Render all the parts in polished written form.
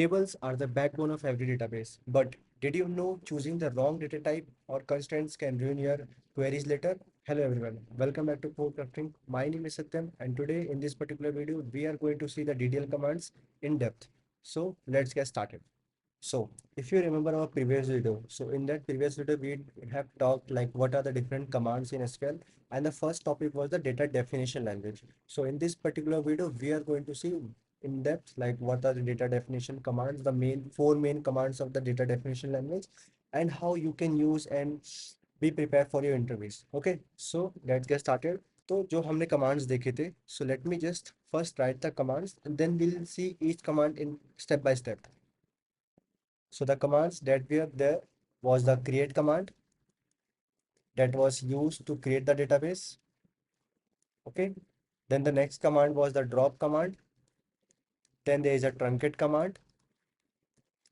Tables are the backbone of every database, but did you know choosing the wrong data type or constraints can ruin your queries later? Hello everyone, welcome back to Code Crafting. My name is Satyam, and today in this particular video, we are going to see the DDL commands in depth. So let's get started. So if you remember our previous video, so in that previous video, we have talked like what are the different commands in SQL, and the first topic was the data definition language. So in this particular video, we are going to see in depth like what are the data definition commands, the main four main commands of the data definition language, and how you can use and be prepared for your interviews. Okay, so let's get started. तो जो हमने commands देखे थे, so let me just first write the commands and then we'll see each command in step by step. So the commands that were there was the create command that was used to create the database. Okay. Then the next command was the drop command. Then there is a truncate command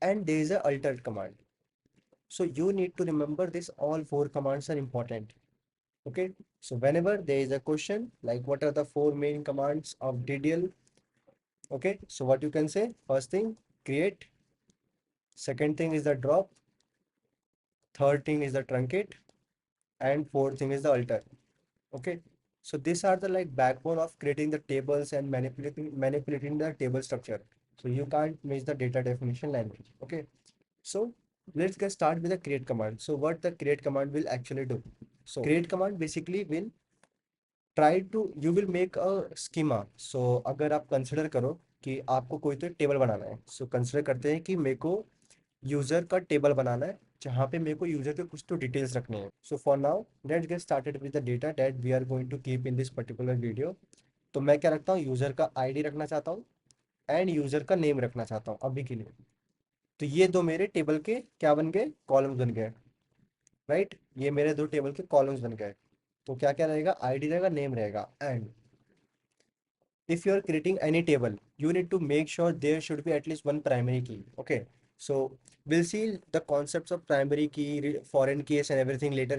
and there is a alter command. So you need to remember this all four commands are important. Okay. So whenever there is a question like what are the four main commands of DDL? Okay. So what you can say, first thing create, second thing is the drop, third thing is the truncate, and fourth thing is the alter. Okay, so these are the like backbone of creating the tables and manipulating the table structure. So you can't miss the data definition language. Okay, so let's get start with the create command. So what the create command will actually do? So create command basically will try to you will make a schema. So अगर आप consider करो कि आपको कोई तो table बनाना है, so consider करते हैं कि मेरे को यूजर का टेबल बनाना है जहाँ पे मेरे को यूजर के कुछ तो डिटेल्स रखने हैं. So for now let's get started with the data that we are going to keep in this particular video. तो मैं क्या रखता हूँ, यूजर का आईडी रखना चाहता हूँ एंड यूजर का नेम रखना चाहता हूँ अभी के लिए. तो ये दो मेरे टेबल के क्या बन गए, कॉलम्स बन गए. राइट, ये मेरे दो टेबल के कॉलम्स बन गए. तो क्या क्या रहेगा, आईडी रहेगा, नेम रहेगा. And if you are creating any table, you need to make sure there should be at least one primary key. Okay, so we'll see the concepts of primary key, foreign keys and everything later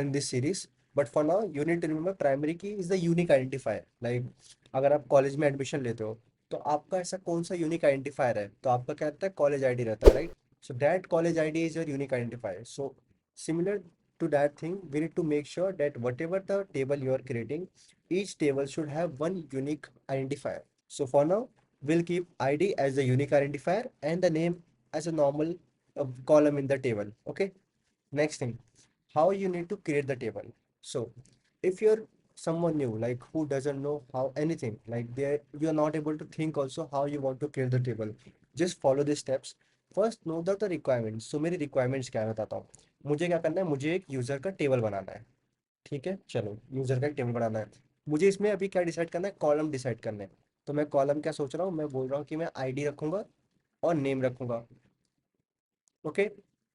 in this series. But for now you need to remember primary key is the unique identifier. Like अगर आप college में admission लेते हो तो आपका ऐसा कौन सा यूनिक आइडेंटिफायर है, तो आपका क्या रहता है, कॉलेज आईडी रहता है. Right, so that college ID is your unique identifier. So similar to that thing, we need to make sure that whatever the table you are creating, each table should have one unique identifier. So for now, we'll keep ID as the unique identifier and the name as a normal column in the table. Okay. Next thing, how you need to create the table. So if you're someone new, like who doesn't know how anything, like there you're not able to think also how you want to create the table, just follow the steps. First know the requirements. So मेरी requirements क्या है बताता हूँ. मुझे क्या करना है, मुझे एक यूजर का टेबल बनाना है. ठीक है, चलो यूजर का एक टेबल बनाना है. मुझे इसमें अभी क्या डिसाइड करना है, कॉलम डिसाइड करना है. तो मैं कॉलम क्या सोच रहा हूँ, मैं बोल रहा हूँ कि मैं आईडी रखूंगा और नेम रखूंगा. ओके,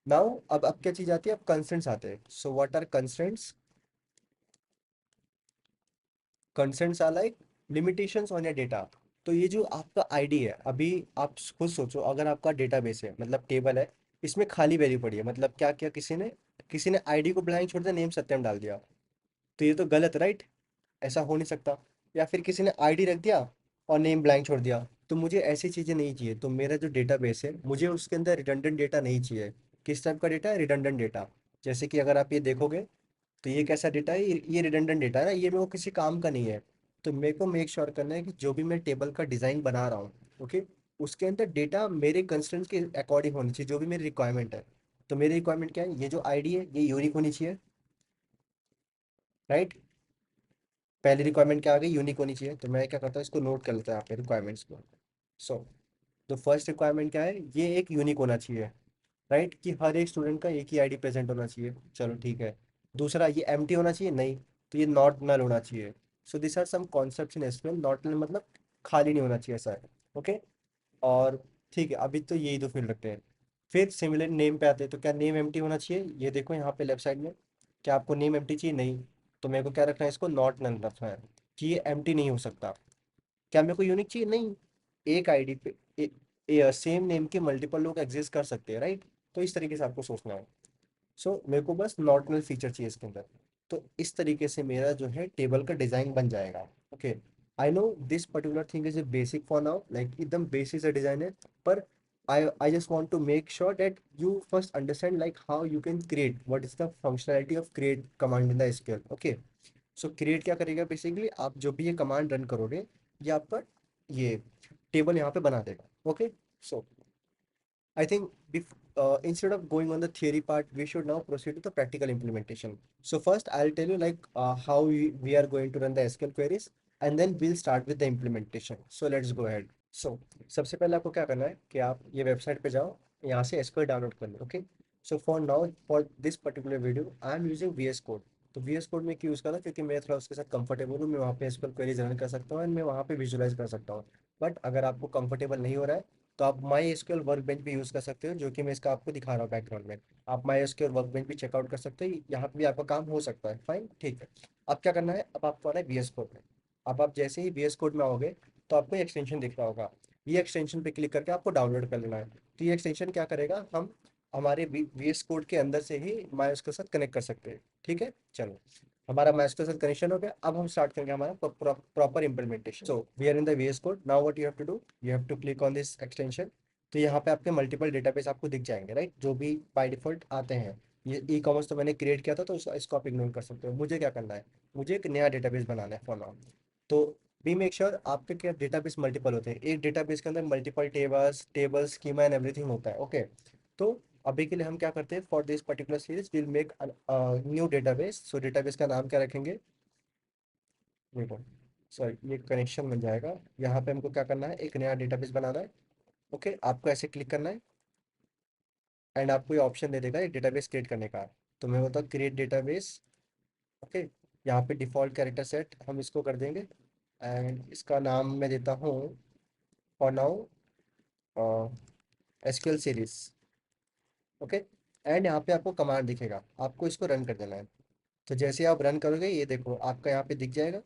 नाउ अब क्या चीज आती है, अब कंस्ट्रेंट्स आते हैं. So what are constraints? Constraints are like limitations on your data. तो ये जो आपका आईडी है, अभी आप खुद सोचो, अगर आपका डेटाबेस है मतलब टेबल है, इसमें खाली वैल्यू पड़ी है, मतलब क्या क्या किसी ने आईडी को ब्लैंक छोड़ दिया, नेम सत्यम डाल दिया, तो ये तो गलत, राइट? ऐसा हो नहीं सकता. या फिर किसी ने आईडी रख दिया और नेम ब्लैंक छोड़ दिया. तो मुझे ऐसी चीज़ें नहीं चाहिए. तो मेरा जो डेटाबेस है, मुझे उसके अंदर रिडंडेंट डेटा नहीं चाहिए. किस टाइप का डेटा है, रिडंडेंट डेटा. जैसे कि अगर आप ये देखोगे तो ये कैसा डेटा है, ये रिडंडेंट डेटा है ना, ये मेरे को किसी काम का नहीं है. तो मेरे को मेक श्योर करना है कि जो भी मैं टेबल का डिज़ाइन बना रहा हूँ, ओके, उसके अंदर डेटा मेरे कंस्ट्रेंट्स के अकॉर्डिंग होनी चाहिए, जो भी मेरी रिक्वायरमेंट है. तो मेरी रिक्वायरमेंट क्या है, ये जो आईडी है ये यूनिक होनी चाहिए. राइट, पहली रिक्वायरमेंट क्या आ गई, यूनिक होनी चाहिए. तो मैं क्या करता हूँ, इसको नोट कर लेता हूँ यहाँ पे रिक्वायरमेंट्स को. सो तो फर्स्ट रिक्वायरमेंट क्या है, ये एक यूनिक होना चाहिए. राइट, कि हर एक स्टूडेंट का एक ही आईडी प्रेजेंट होना चाहिए. चलो ठीक है. दूसरा, ये एम्प्टी होना चाहिए, नहीं, तो ये नॉट नल होना चाहिए. So this are some concepts in SQL. Not null मतलब खाली नहीं होना चाहिए, ऐसा है. ओके, और ठीक है, अभी तो यही दो फील्ड रखते हैं. फिर सिमिलर नेम पे आते हैं. तो क्या नेम एम्प्टी होना चाहिए, ये देखो यहाँ पे लेफ्ट साइड में. क्या आपको नेम एम्प्टी चाहिए, नहीं, तो मेरे को क्या रखना है, इसको नॉट नल रखना है कि ये एम्प्टी नहीं हो सकता. क्या मेरे को यूनिक चाहिए, नहीं, एक आईडी पे सेम नेम के मल्टीपल लोग एग्जिस्ट कर सकते हैं, राइट? तो इस तरीके से आपको सोचना है. सो मेरे को बस नॉट नल फीचर चाहिए इसके अंदर. तो इस तरीके से मेरा जो है टेबल का डिज़ाइन बन जाएगा. Okay, I know this particular thing is a basic for now, like एकदम बेसिक सा डिज़ाइन है, पर I just want to make sure that you first understand like how you can create, what is the functionality of create command in the SQL. Okay, so create क्या करेगा, basically आप जो भी ये command run करोगे ये आपका ये टेबल यहाँ पे बना देगा. Okay, so I think instead of going on the theory part, we should now proceed to the practical implementation. So first, I'll tell you like how we are going to run the SQL queries, and then we'll start with the implementation. So let's go ahead. So सबसे पहले आपको क्या करना है कि आप ये website पे जाओ, यहाँ से SQL डाउनलोड कर लो. Okay, so for now for this particular video I am using VS code. तो VS कोड में क्यों यूज़ करना, क्योंकि मैं थोड़ा उसके साथ कंफर्टेबल हूँ, मैं वहाँ पे SQL क्वेरीज रन कर सकता हूँ एंड मैं वहाँ पे विजुलाइज कर सकता हूँ. बट अगर आपको कंफर्टेबल नहीं हो रहा है तो आप माई एसक्यूएल वर्कबेंच भी यूज़ कर सकते हो, जो कि मैं इसका आपको दिखा रहा हूँ बैकग्राउंड में. आप माई एसक्यूएल वर्कबेंच भी चेकआउट कर सकते हो, यहाँ पे भी आपका काम हो सकता है. फाइन, ठीक है. अब क्या करना है, अब आपको आना है VS कोड में. अब आप जैसे ही VS कोड में आओगे तो आपको एक्सटेंशन दिख रहा होगा. ये एक्सटेंशन पे क्लिक करके आपको डाउनलोड कर लेना है. तो ये एक्सटेंशन क्या करेगा, हम हमारे VS कोड के अंदर से ही माई उसके साथ कनेक्ट कर सकते हैं. ठीक है, चलो. हमारा मैच के साथ कनेक्शन हो गया. अब हम स्टार्ट करेंगे हमारा proper implementation. So we are in the VS code. Now what you have to do, you have to click on this extension. तो यहाँ पे आपके मल्टीपल डेटाबेस आपको दिख जाएंगे, राइट, जो भी बाय डिफॉल्ट आते हैं. ये ई कॉमर्स तो मैंने क्रिएट किया था, तो इसको आप इग्नोर कर सकते हो. मुझे क्या करना है, मुझे एक नया डेटाबेस बनाना है फॉर नाउ. तो बी मेक श्योर आपके क्या डेटाबेस मल्टीपल होते हैं. एक डेटाबेस के अंदर multiple tables schema and everything होता है. ओके, तो अभी के लिए हम क्या करते हैं, for this particular series will make new database. So database का नाम क्या रखेंगे, देखो, सॉरी, ये कनेक्शन बन जाएगा. यहाँ पे हमको क्या करना है, एक नया डेटाबेस बनाना है. ओके, आपको ऐसे क्लिक करना है एंड आपको ये ऑप्शन दे देगा एक डेटाबेस क्रिएट करने का. तो मैं बोलता हूँ क्रिएट डेटाबेस. ओके, यहाँ पे डिफ़ॉल्ट कैरेक्टर सेट हम इसको कर देंगे एंड इसका नाम मैं देता हूँ for now SQL series. Okay, and यहाँ पे आपको कमांड दिखेगा, आपको इसको रन कर देना है. तो जैसे आप रन करोगे ये देखो आपका यहाँ पे दिख जाएगा.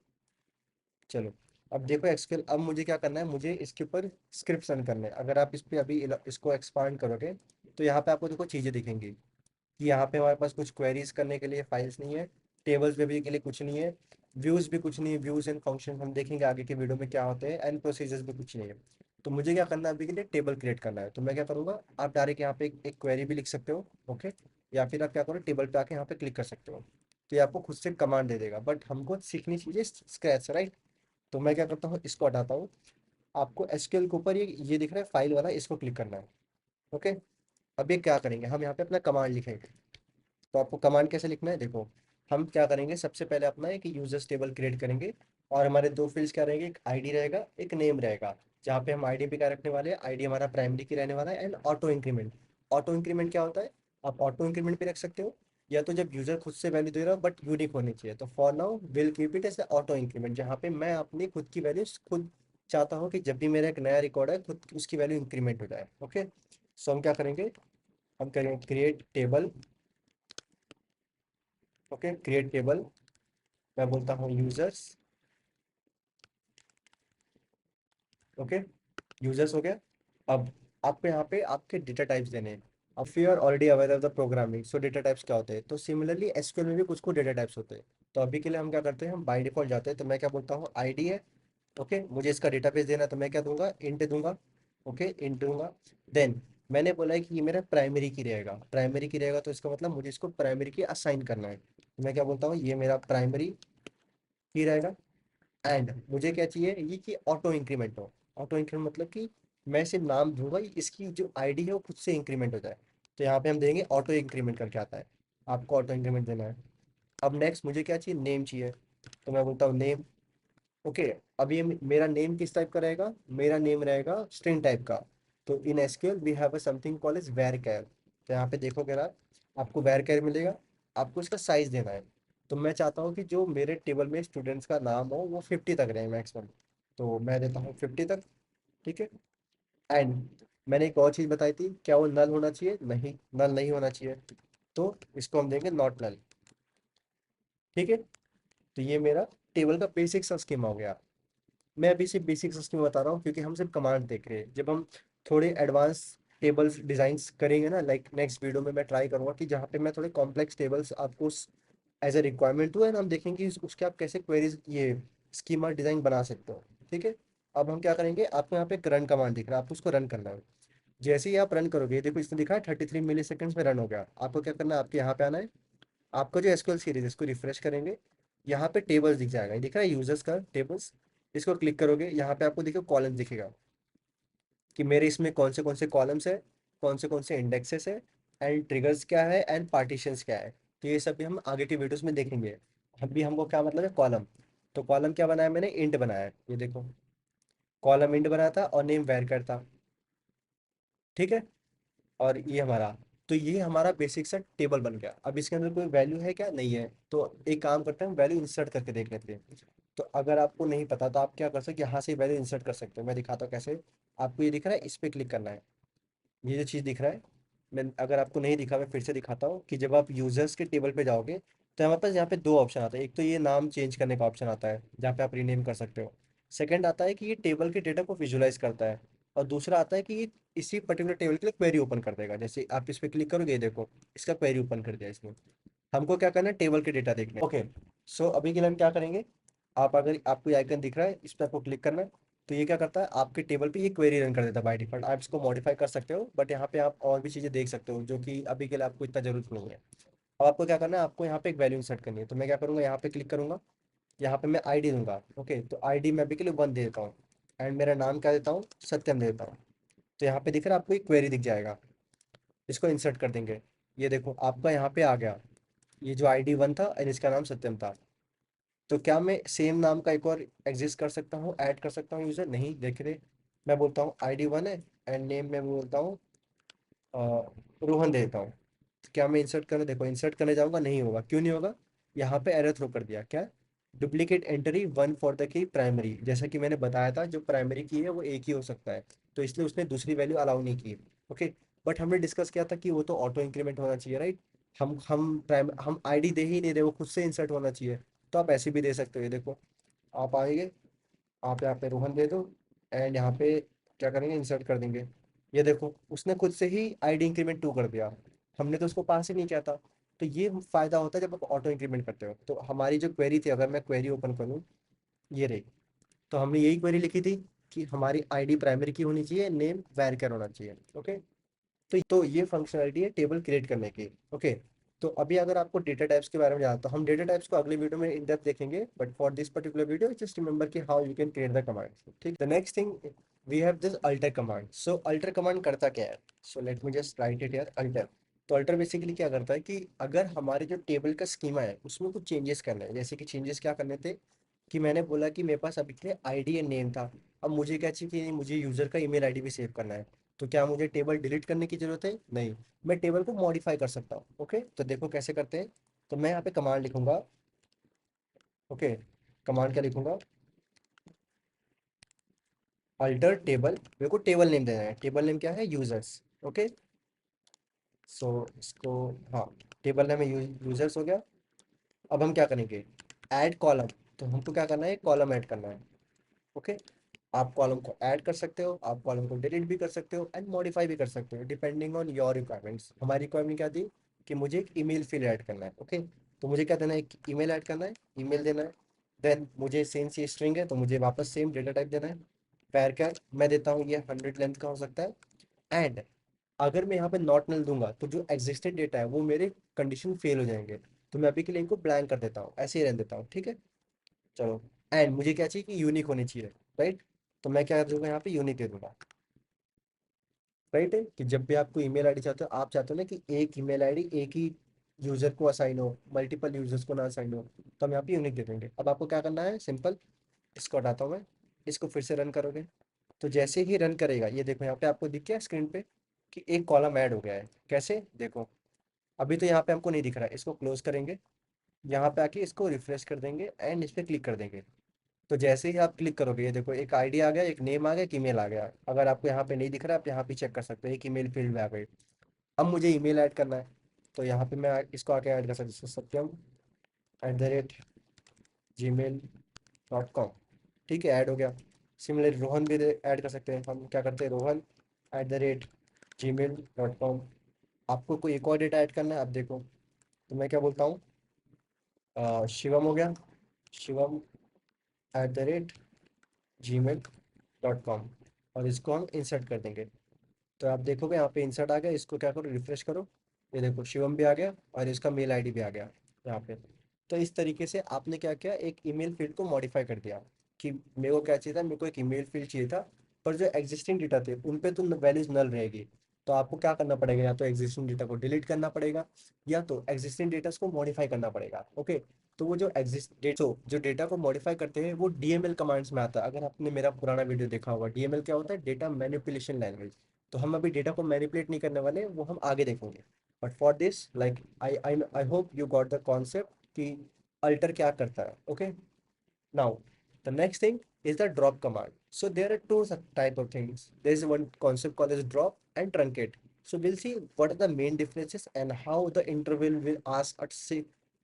चलो, अब देखो एक्सक्यूएल. अब मुझे क्या करना है, मुझे इसके ऊपर स्क्रिप्ट रन करना है. अगर आप इस पे अभी इसको एक्सपांड करोगे तो यहाँ पे आपको देखो चीज़ें दिखेंगी कि यहाँ पे हमारे पास कुछ क्वेरीज करने के लिए फाइल्स नहीं है, टेबल्स में भी के लिए कुछ नहीं है, व्यूज़ भी कुछ नहीं है. व्यूज़ एंड फंक्शन हम देखेंगे आगे के वीडियो में क्या होते हैं, एंड प्रोसीजर्स भी कुछ नहीं है. तो मुझे क्या करना है, अभी के लिए टेबल क्रिएट करना है. तो मैं क्या करूँगा, आप डायरेक्ट यहाँ पे एक क्वेरी भी लिख सकते हो. ओके, या फिर आप क्या करो, टेबल पे आके यहाँ पे क्लिक कर सकते हो. तो ये आपको खुद से कमांड दे देगा, बट हमको सीखनी चाहिए स्क्रैच, राइट. तो मैं क्या करता हूँ, इसको हटाता हूँ. आपको एसक्यूएल के ऊपर ये दिख रहा है फाइल वाला, इसको क्लिक करना है. ओके, अब ये क्या करेंगे, हम यहाँ पे अपना कमांड लिखेंगे. तो आपको कमांड कैसे लिखना है, देखो, हम क्या करेंगे, सबसे पहले अपना एक यूजर्स टेबल क्रिएट करेंगे. और हमारे दो फील्ड्स क्या रहेंगे, एक आईडी रहेगा, एक नेम रहेगा. जहाँ पे हम आईडी पे क्या रखने वाले हैं, आईडी हमारा प्राइमरी की रहने वाला है. And auto increment. Auto increment क्या होता है, आप ऑटो इंक्रीमेंट पे रख सकते हो, या तो जब यूजर खुद से वैल्यू दे रहा हो बट यूनिक होनी चाहिए. तो for now will keep it as auto increment, जहाँ पे मैं अपनी खुद की वैल्यू खुद चाहता हूँ कि जब भी मेरा एक नया रिकॉर्ड है खुद उसकी वैल्यू इंक्रीमेंट हो जाए. ओके, सो हम क्या करेंगे, हम करेंगे create table. Okay, create table. मैं बोलता हूँ यूजर्स. ओके, यूजर्स हो गया. अब आपको यहाँ पे आपके डेटा टाइप्स देने हैं. अब you are already aware of the programming, so data types क्या होते हैं, तो सिमिलरली एसक्यूएल में भी कुछ कुछ डेटा टाइप्स होते हैं. तो अभी के लिए हम क्या करते हैं, हम बाय डिफॉल्ट जाते हैं. तो मैं क्या बोलता हूँ, आईडी है. ओके, मुझे इसका डेटाबेस देना है तो मैं क्या दूंगा, इंट दूंगा. ओके, इंट दूंगा. देन मैंने बोला है कि ये मेरा प्राइमरी की रहेगा. प्राइमरी की रहेगा तो इसका मतलब मुझे इसको प्राइमरी की असाइन करना है. तो मैं क्या बोलता हूँ, ये मेरा प्राइमरी की रहेगा. एंड मुझे क्या चाहिए, ये कि ऑटो इंक्रीमेंट हो. ऑटो इंक्रीमेंट मतलब कि मैं सिर्फ नाम दूंगा, इसकी जो आईडी है वो खुद से इंक्रीमेंट हो जाए. तो यहाँ पे हम देंगे ऑटो इंक्रीमेंट करके आता है, आपको ऑटो इंक्रीमेंट देना है. अब नेक्स्ट मुझे क्या चाहिए, नेम चाहिए. तो मैं बोलता हूँ नेम. ओके, अब ये मेरा नेम किस टाइप का रहेगा, मेरा नेम रहेगा स्ट्रिंग टाइप का. तो in SQL we have a something called as varchar. तो यहाँ पे देखोगे ना, आपको varchar मिलेगा. आपको इसका साइज देना है. तो मैं चाहता हूँ कि जो मेरे टेबल में स्टूडेंट्स का नाम हो वो 50 तक रहे मैक्सिमम. तो मैं देता हूँ 50 तक. ठीक है. एंड मैंने एक और चीज़ बताई थी, क्या वो नल होना चाहिए, नहीं, नल नहीं होना चाहिए. तो इसको हम देंगे नॉट नल. ठीक है. तो ये मेरा टेबल का बेसिक सा स्कीमा हो गया. मैं अभी सिर्फ बेसिक्स उसकी बता रहा हूँ क्योंकि हम सिर्फ कमांड देख रहे हैं. जब हम थोड़े एडवांस टेबल्स डिजाइंस करेंगे ना, लाइक नेक्स्ट वीडियो में मैं ट्राई करूँगा कि जहाँ पे मैं थोड़े कॉम्प्लेक्स टेबल्स आपको एज ए रिक्वायरमेंट हुआ है ना, हम देखेंगे कि उसके आप कैसे क्वेरीज ये स्कीमा डिजाइन बना सकते हो. ठीक है. अब हम क्या करेंगे, आपको यहाँ पे एक रन कमांड दिख रहा है, आपको उसको रन करना है. जैसे ही आप रन करोगे, देखो इसमें दिखा है 33 मिली सेकेंड्स में रन हो गया। आपको क्या करना है, आपके यहाँ पे आना है, आपका जो एसक्यूएल सीरीज है इसको रिफ्रेश करेंगे। यहाँ पे टेबल्स दिख जाएगा, ये दिख रहा है यूजर्स का टेबल्स। इसको क्लिक करोगे, यहाँ पे आपको देखो कॉलम दिखेगा कि मेरे इसमें कौन से कॉलम्स है, कौन से इंडेक्सेस है, एंड ट्रिगर्स क्या है, एंड पार्टीशंस क्या है। तो ये सब भी हम आगे की वीडियोस में देखेंगे। अभी हमको क्या मतलब है कॉलम, तो कॉलम क्या बनाया मैंने, इंट बनाया है, ये देखो कॉलम इंट बनाया था और नेम वैर था। ठीक है, और ये हमारा, तो ये हमारा बेसिक सा टेबल बन गया। अब इसके अंदर कोई वैल्यू है क्या, नहीं है, तो एक काम करते हैं, वैल्यू इंसर्ट करके देख लेते हैं। तो अगर आपको नहीं पता तो आप क्या कर सकते हैं, यहाँ से वैल्यू इंसर्ट कर सकते हो। मैं दिखाता हूँ कैसे। आपको ये दिख रहा है, इस पर क्लिक करना है, ये जो चीज़ दिख रहा है। मैं, अगर आपको नहीं दिखा, मैं फिर से दिखाता हूँ कि जब आप यूजर्स के टेबल पे जाओगे तो हमारे पास यहाँ पे दो ऑप्शन आता है। एक तो ये नाम चेंज करने का ऑप्शन आता है, जहाँ पे आप रीनेम कर सकते हो। सेकंड आता है कि ये टेबल के डेटा को विजुलाइज करता है। और दूसरा आता है कि ये इसी पर्टिकुलर टेबल के लिए क्वेरी ओपन कर देगा। जैसे आप इस पर क्लिक करोगे, ये देखो इसका क्वेरी ओपन कर दिया इसने। हमको क्या करना है, टेबल के डेटा देखने। ओके, सो अभी के लिए हम क्या करेंगे, आप अगर आपको ये आइकन दिख रहा है, इस पर आपको क्लिक करना है। तो ये क्या करता है, आपके टेबल पे ये क्वेरी रन कर देता है बाय डिफॉल्ट। आप इसको मॉडिफाई कर सकते हो, बट यहाँ पे आप और भी चीज़ें देख सकते हो जो कि अभी के लिए आपको इतना जरूरत नहीं है। अब आपको क्या करना है, आपको यहाँ पे एक वैल्यू सेट करनी है। तो मैं क्या करूँगा, यहाँ पे क्लिक करूंगा, यहाँ पे मैं आईडी दूंगा। ओके, तो आईडी मैं अभी के लिए 1 दे देता हूँ, एंड मेरा नाम क्या देता हूँ, सत्यम दे देता हूँ। तो यहाँ पे दिख रहा है आपको एक क्वेरी दिख जाएगा, इसको इंसर्ट कर देंगे। ये देखो आपका यहाँ पे आ गया, ये जो ID 1 था और इसका नाम सत्यम था। तो क्या मैं सेम नाम का एक और एग्जिस्ट कर सकता हूँ, ऐड कर सकता हूँ यूजर, नहीं, देख रहे। मैं बोलता हूँ ID 1 है, एंड नेम मैं बोलता हूँ रोहन देता हूँ। तो क्या मैं इंसर्ट करने, देखो इंसर्ट करने जाऊँगा, नहीं होगा, क्यों नहीं होगा, यहाँ पे एरर थ्रो कर दिया। क्या, duplicate entry 1 for the key primary, जैसा कि मैंने बताया था जो प्राइमरी की है वो एक ही हो सकता है, तो इसलिए उसने दूसरी वैल्यू अलाउ नहीं की। ओके, बट हमने डिस्कस किया था कि वो तो ऑटो इंक्रीमेंट होना चाहिए, राइट। हम आईडी दे ही नहीं रहे, वो खुद से इंसर्ट होना चाहिए। तो आप ऐसे भी दे सकते हो, ये देखो आप आएंगे, आप यहाँ पे रोहन दे दो, एंड यहाँ पे क्या करेंगे, इंसर्ट कर देंगे। ये देखो उसने खुद से ही ID इंक्रीमेंट 2 कर दिया, हमने तो उसको पास ही नहीं किया था। तो ये फायदा होता है जब आप ऑटो इंक्रीमेंट करते हो। तो हमारी जो क्वेरी थी, अगर मैं क्वेरी ओपन करूँ, ये रही, तो हमने यही क्वेरी लिखी थी कि हमारी ID प्राइमरी की होनी चाहिए, नेम वैर होना चाहिए। ओके, तो ये फंक्शनलिटी है टेबल क्रिएट करने की। ओके, तो अभी अगर आपको डेटा टाइप्स के बारे में जानना, तो हम डेटा टाइप्स को अगले वीडियो में इन डेप्थ देखेंगे, but for this particular video just remember कि how you can create the command. ठीक, the next thing we have this alter command. So alter command करता क्या है, so let me just write it here, alter. तो alter basically क्या करता है कि अगर हमारे जो टेबल का स्कीमा है उसमें कुछ चेंजेस करना है, जैसे कि चेंजेस क्या करने थे, कि मैंने बोला कि मेरे पास अभी के लिए आईडी एंड नेम था, अब मुझे क्या चाहिए कि मुझे यूजर का ईमेल आईडी भी सेव करना है। तो क्या मुझे टेबल डिलीट करने की जरूरत है, नहीं, मैं टेबल को मॉडिफाई कर सकता हूँ। ओके, तो देखो कैसे करते हैं। तो मैं यहाँ पे कमांड लिखूंगा। ओके, कमांड क्या लिखूंगा, अल्टर टेबल, मेरे को टेबल नेम देना है, टेबल नेम क्या है, यूजर्स। ओके, सो इसको, हाँ, टेबल नेम यूजर्स हो गया। अब हम क्या करेंगे, ऐड कॉलम। तो हमको क्या करना है, कॉलम ऐड करना है। ओके, आप कॉलम को ऐड कर सकते हो, आप कॉलम को डिलीट भी कर सकते हो, एंड मॉडिफाई भी कर सकते हो, डिपेंडिंग ऑन योर रिक्वायरमेंट्स। हमारी रिक्वायरमेंट क्या थी कि मुझे एक ईमेल फील्ड ऐड करना है। ओके, तो मुझे क्या देना है, एक ईमेल ऐड करना है, ईमेल देना है। देन मुझे सेम सी स्ट्रिंग है, तो मुझे वापस सेम डेटा टाइप देना है। पैर क्या मैं देता हूँ, ये 100 लेंथ का हो सकता है। एंड अगर मैं यहाँ पे नॉट नल दूंगा तो जो एग्जिस्टेड डेटा है वो मेरे कंडीशन फेल हो जाएंगे। तो मैं अभी के लिए इनको ब्लैंक कर देता हूँ, ऐसे ही रहने देता हूँ, ठीक है। चलो, एंड मुझे क्या चाहिए कि यूनिक होनी चाहिए, राइट। तो मैं क्या कर दूंगा, यहाँ पे यूनिक दे दूंगा। राइट है कि जब भी आपको ईमेल आईडी चाहते हो, आप चाहते हो ना कि एक ईमेल आईडी एक ही यूजर को असाइन हो, मल्टीपल यूजर्स को ना असाइन हो, तो हम यहाँ पे यूनिक दे देंगे। अब आपको क्या करना है, सिंपल, इसको हटाता हूँ मैं, इसको फिर से रन करोगे। तो जैसे ही रन करेगा, ये देखो यहाँ पे आपको दिख गया स्क्रीन पे कि एक कॉलम ऐड हो गया है। कैसे, देखो अभी तो यहाँ पे हमको नहीं दिख रहा है, इसको क्लोज करेंगे, यहाँ पे आके इसको रिफ्रेश कर देंगे, एंड इस पर क्लिक कर देंगे। तो जैसे ही आप क्लिक करोगे, ये देखो एक आईडी आ गया, एक नेम आ गया, एक ईमेल आ गया। अगर आपको यहाँ पे नहीं दिख रहा है, आप यहाँ पे चेक कर सकते हो, एक ईमेल फील्ड में आ गई। अब मुझे ईमेल ऐड करना है, तो यहाँ पे मैं इसको आके ऐड कर सकता हूँ, सत्यम@gmail.com। ठीक है, ऐड हो गया। सिमिलर रोहन भी ऐड कर सकते हैं, हम क्या करते हैं, rohan@gmail.com। आपको कोई एक और डेटा ऐड करना है, आप देखो, तो मैं क्या बोलता हूँ, शिवम हो गया, शिवम@gmail.com, और इसको हम इंसर्ट कर देंगे। तो आप देखोगे यहाँ पे इंसर्ट आ गया, इसको क्या करो, रिफ्रेश करो, ये देखो शिवम भी आ गया और इसका मेल आईडी भी आ गया यहाँ पे। तो इस तरीके से आपने क्या किया, एक ईमेल फील्ड को मॉडिफाई कर दिया कि मेरे को क्या चाहिए था, मेरे को एक ईमेल फील्ड चाहिए था, पर जो एग्जिस्टिंग डेटा थे उन पे तो वैल्यूज नल रहेगी। तो आपको क्या करना पड़ेगा, या तो एग्जिस्टिंग डेटा को डिलीट करना पड़ेगा, या तो एग्जिस्टिंग डेटा को मॉडिफाई करना पड़ेगा। ओके, तो वो जो जो डेटा को मॉडिफाई करते हैं वो डीएमएल कमांड्स में आता है। अगर आपने मेरा पुराना वीडियो देखा होगा, डीएमएल क्या होता है, डेटा मैनिपुलेशन लैंग्वेज। तो हम अभी डेटा को मैनिपुलेट नहीं करने वाले, वो हम आगे देखेंगे। But for this, like I hope you got the concept कि अल्टर क्या करता है। Okay, now the next thing is the drop command. So there are two type of things. There is one concept called as drop and truncate. So we'll see what are the main differences and how the interval will ask a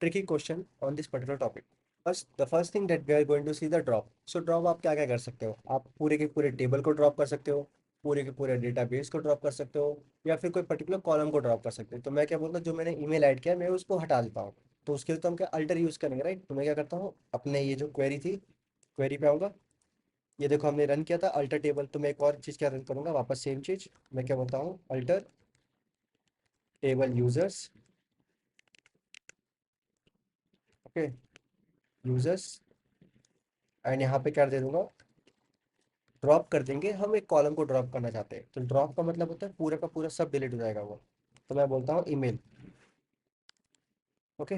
tricky question on this particular topic. First, the first thing that we are going to see the drop. So drop आप क्या क्या कर सकते हो, आप पूरे के पूरे टेबल को ड्रॉप कर सकते हो, पूरे के पूरे डेटाबेस को ड्रॉप कर सकते हो, या फिर कोई पर्टिकुलर कॉलम को ड्रॉप कर सकते हो। तो मैं क्या बोलता हूँ, जो मैंने ईमेल ऐड किया मैं उसको हटा देता हूँ। तो उसके लिए तो हम क्या अल्टर यूज करेंगे, राइट। तो मैं क्या करता हूँ, अपने ये जो क्वेरी थी, क्वेरी पे आऊँगा, ये देखो हमने रन किया था अल्टर टेबल। तो मैं एक और चीज़ क्या रन करूँगा, वापस सेम चीज़। मैं क्या बोलता हूँ, alter table users. Okay, users, and यहाँ पे क्या दे दूंगा, ड्रॉप कर देंगे। हम एक कॉलम को ड्रॉप करना चाहते हैं, तो ड्रॉप का मतलब होता है पूरा का पूरा सब डिलीट हो जाएगा वो। तो मैं बोलता हूँ ईमेल। ओके,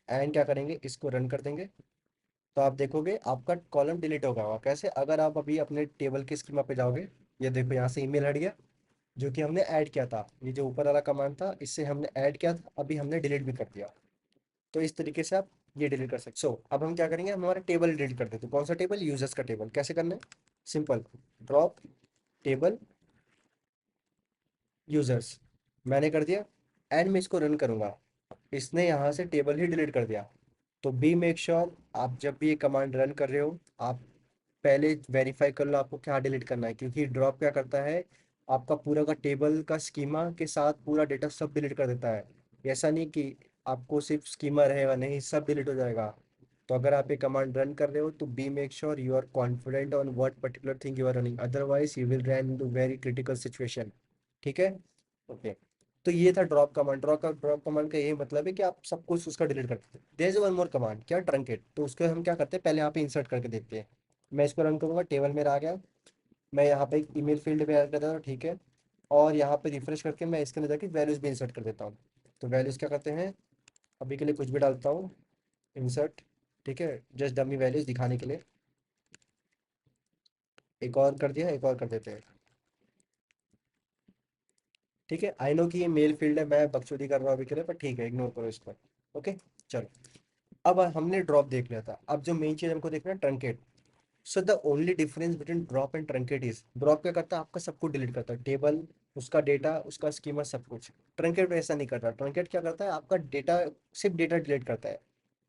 एंड क्या करेंगे, इसको रन कर देंगे। तो आप देखोगे आपका कॉलम डिलीट होगा। कैसे, अगर आप अभी अपने टेबल के स्कीमा पे जाओगे, ये देखो यहाँ से ईमेल हट गया, जो कि हमने ऐड किया था। ये जो ऊपर वाला कमांड था, इससे हमने ऐड किया था, अभी हमने डिलीट भी कर दिया। तो इस तरीके से आप ये डिलीट कर सकते। सो अब हम क्या करेंगे, हम हमारा टेबल डिलीट कर देते हैं। कौन सा टेबल, यूजर्स का टेबल। कैसे करना है, सिंपल, ड्रॉप टेबल यूजर्स, मैंने कर दिया, एंड मैं इसको रन करूंगा, इसने यहाँ से टेबल ही डिलीट कर दिया। तो बी मेक श्योर, आप जब भी ये कमांड रन कर रहे हो, आप पहले वेरीफाई कर लो आपको क्या डिलीट करना है, क्योंकि ड्रॉप क्या करता है, आपका पूरा का टेबल का स्कीमा के साथ पूरा डेटा सब डिलीट कर देता है। ऐसा नहीं कि आपको सिर्फ स्कीमा रहेगा, नहीं, सब डिलीट हो जाएगा। तो अगर आप ये कमांड रन कर रहे हो, तो be make sure you are confident on what particular thing you are running, otherwise you will run into very critical situation. ठीक है, ओके। तो ये था ड्रॉप कमांड। ड्रॉप कमांड का ये मतलब है कि आप सब कुछ उसका डिलीट कर देते हैं। There is one more command, क्या, ट्रंकेट। तो उसको हम क्या करते हैं, पहले यहाँ पे इंसर्ट करके देखते हैं। मैं इसको रन करूंगा, टेबल मेरा आ गया, मैं यहाँ पे एक ईमेल फील्ड में ऐड कर देता हूँ, ठीक है। और यहाँ पे रिफ्रेश करके मैं इसके अंदर जाके वैल्यूज भी इंसर्ट कर देता हूँ। तो वैल्यूज क्या करते हैं, अभी के लिए कुछ भी डालता हूँ, इंसर्ट, ठीक है, जस्ट डमी वैल्यूज दिखाने के लिए। एक और कर दिया, एक और कर देते हैं, ठीक है। आई नो कि ये मेल फील्ड है, मैं बकचोदी कर रहा हूँ अभी के लिए, पर ठीक है, इग्नोर करो इसको। ओके, चलो। अब हमने ड्रॉप देख लिया था, अब जो मेन चीज हमको देखना है, truncate. So the only difference between drop and truncate is, drop क्या करता है, आपका सब कुछ डिलीट करता है, टेबल, उसका डेटा, उसका स्कीमा, सब कुछ। ट्रंकेट ऐसा नहीं करता। ट्रंकेट क्या करता है, आपका डेटा, सिर्फ डेटा डिलीट करता है,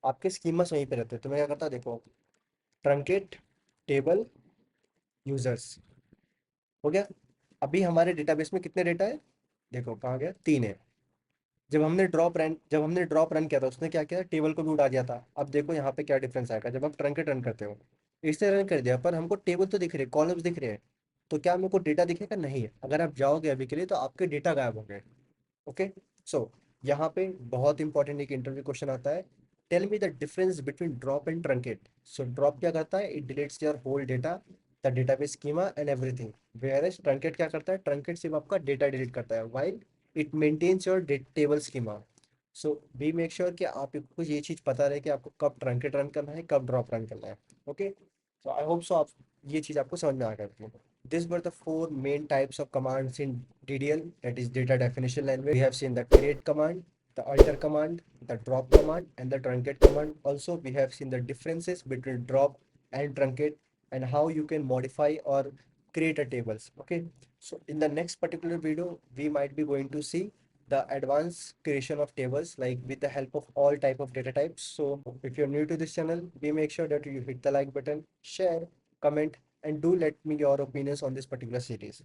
आपके स्कीमास वहीं पे रहते हैं। तो मैं क्या करता, देखो, ट्रंकेट टेबल यूजर्स, हो गया। अभी हमारे डेटाबेस में कितने डेटा है, देखो कहाँ गया, 3 है। जब हमने ड्रॉप रन किया था, उसने क्या किया, टेबल को भी उड़ा दिया था। अब देखो यहाँ पे क्या डिफरेंस आएगा जब आप ट्रंकेट रन करते हो। इसने रन कर दिया, पर हमको टेबल तो दिख रहे, कॉलम्स दिख रहे हैं। तो क्या मेरे को डेटा दिखेगा, नहीं है। अगर आप जाओगे अभी के लिए, तो आपके डेटा गायब हो गए। ओके, सो यहाँ पे बहुत इंपॉर्टेंट एक इंटरव्यू क्वेश्चन आता है, tell me the difference between drop and truncate. So drop क्या करता है, it deletes your whole data, the database schema and everything. Whereas truncate क्या करता है, ट्रंकेट सिर्फ आपका डेटा डिलीट करता है, while it maintains your table schema. So be make sure कि आपको ये चीज़ पता रहे कि आपको कब ट्रंकेट रन करना है, कब ड्रॉप रन करना है। Okay, so I hope so आप ये चीज़ आपको समझ में आ गई। These were the four main types of commands in DDL, that is data definition language. We have seen the create command, the alter command, the drop command, and the truncate command. Also, we have seen the differences between drop and truncate, and how you can modify or create a tables. Okay, so in the next particular video, we might be going to see the advanced creation of tables, like with the help of all type of data types. So if you're new to this channel, be make sure that you hit the like button, share, comment, and do let me your opinions on this particular series.